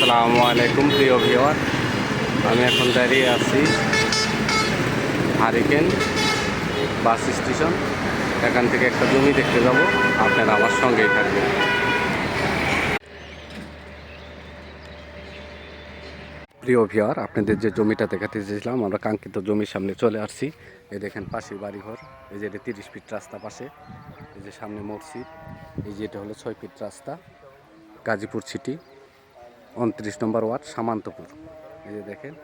আসসালামু আলাইকুম প্রিয় ভিউয়ার, আমি এখন দাঁড়িয়ে আছি হারিকেন বাস স্টেশন। এখান থেকে একটা জমি দেখতে যাব, আপনারা আমার সঙ্গেই থাকবেন। প্রিয় ভিউয়ার, আপনাদের যে জমিটা দেখাতে চেয়েছিলাম, আমরা কাঙ্ক্ষিত জমির সামনে চলে আসছি। এই দেখেন পাশের বাড়িঘর, এই যে এটা 30 ফিট রাস্তা পাশে, এই যে সামনে মসজিদ, এই যে এটা হলো 6 ফিট রাস্তা, গাজীপুর সিটি 29 নম্বর ওয়ার্ড সামান্তপুর। এই যে দেখেন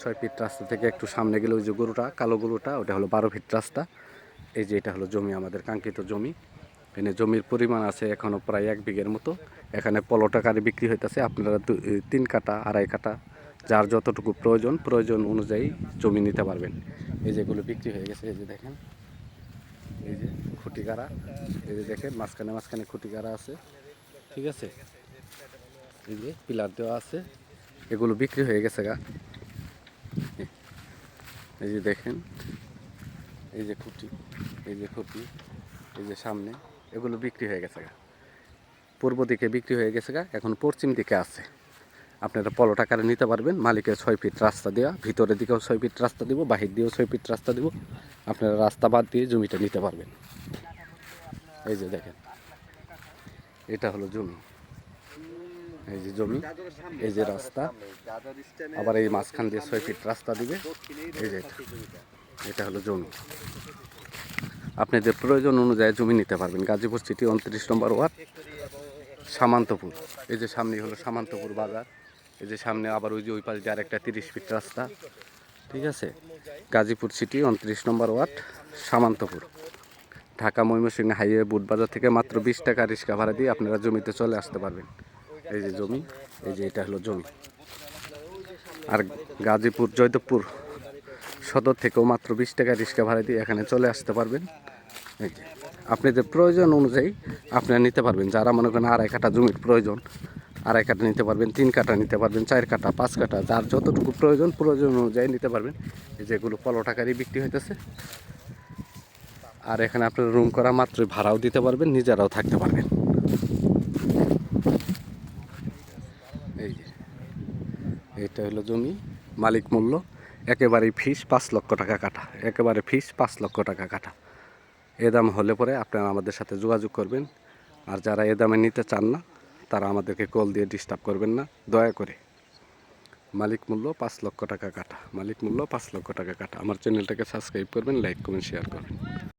6 ফিট রাস্তা থেকে একটু সামনে গেলে ওই যে গরুটা, কালো গরুটা, ওটা হলো 12 ফিট রাস্তা। এই যে এটা হলো জমি, আমাদের কাঙ্ক্ষিত জমি। এখানে জমির পরিমাণ আছে এখনও প্রায় 1 বিঘের মতো। এখানে পলটাকারে বিক্রি হইতেছে, আপনারা 3 কাঠা 2.5 কাঠা যার যতটুকু প্রয়োজন অনুযায়ী জমি নিতে পারবেন। এই যেগুলো বিক্রি হয়ে গেছে, এই যে দেখেন, এই যে খুঁটিকারা, এই যে দেখেন মাঝখানে খুঁটিকারা আছে, ঠিক আছে। এই যে পিলার দেওয়া আছে, এগুলো বিক্রি হয়ে গেছে গা। এই যে দেখেন, এই যে খুঁটি, এই যে খুঁটি, এই যে সামনে, এগুলো বিক্রি হয়ে গেছে গা। পূর্ব দিকে বিক্রি হয়ে গেছে গা, এখন পশ্চিম দিকে আছে। আপনারা পলট আকারে নিতে পারবেন। মালিকের 6 ফিট রাস্তা দেওয়া, ভিতরের দিকেও 6 ফিট রাস্তা দিব, বাহির দিয়েও 6 ফিট রাস্তা দিব। আপনারা রাস্তা বাদ দিয়ে জমিটা নিতে পারবেন। এই যে দেখেন, এটা হলো জমি, এই যে জমি, এই যে রাস্তা, আবার এই মাঝখান দিয়ে 6 ফিট রাস্তা দিবে। এই যে এটা হলো জমি, আপনাদের প্রয়োজন অনুযায়ী জমি নিতে পারবেন। গাজীপুর সিটি 29 নম্বর ওয়ার্ড সামান্তপুর। এই যে সামনে হলো সামান্তপুর বাজার, এই যে সামনে আবার ওই যে ওই পাশ দিয়ে আরেকটা 30 ফিট রাস্তা, ঠিক আছে। গাজীপুর সিটি 29 নম্বর ওয়ার্ড সামান্তপুর, ঢাকা ময়মনসিংহ হাইওয়ে বুটবাজার থেকে মাত্র 20 টাকা রিক্সা ভাড়া দিয়ে আপনারা জমিতে চলে আসতে পারবেন। এই যে জমি, এই যে এটা হলো জমি। আর গাজীপুর জয়দেবপুর সদর থেকেও মাত্র 20 টাকা রিক্সা ভাড়া দিয়ে এখানে চলে আসতে পারবেন। এই যে আপনাদের প্রয়োজন অনুযায়ী আপনারা নিতে পারবেন। যারা মনে করেন 2.5 কাঠা জমির প্রয়োজন, 2.5 কাঠা নিতে পারবেন, 3 কাঠা নিতে পারবেন, 4 কাঠা, 5 কাঠা, যার যতটুকু প্রয়োজন অনুযায়ী নিতে পারবেন। এই যেগুলো পলটাকারই বিক্রি হইতেছে। আর এখানে আপনারা রুম করা মাত্রই ভাড়াও দিতে পারবেন, নিজেরাও থাকতে পারবেন। এই যে এইটা হলো জমি, মালিক মূল্য একেবারেই ফিস 5 লক্ষ টাকা কাঠা, একেবারে ফিস 5 লক্ষ টাকা কাঠা। এ দাম হলে পরে আপনারা আমাদের সাথে যোগাযোগ করবেন। আর যারা এ দামে নিতে চান না, তারা আমাদেরকে কল দিয়ে ডিস্টার্ব করবেন না দয়া করে। মালিক মূল্য 5 লক্ষ টাকা কাঠা, মালিক মূল্য 5 লক্ষ টাকা কাঠা। আমার চ্যানেলটাকে সাবস্ক্রাইব করবেন, লাইক করবেন, শেয়ার করবেন।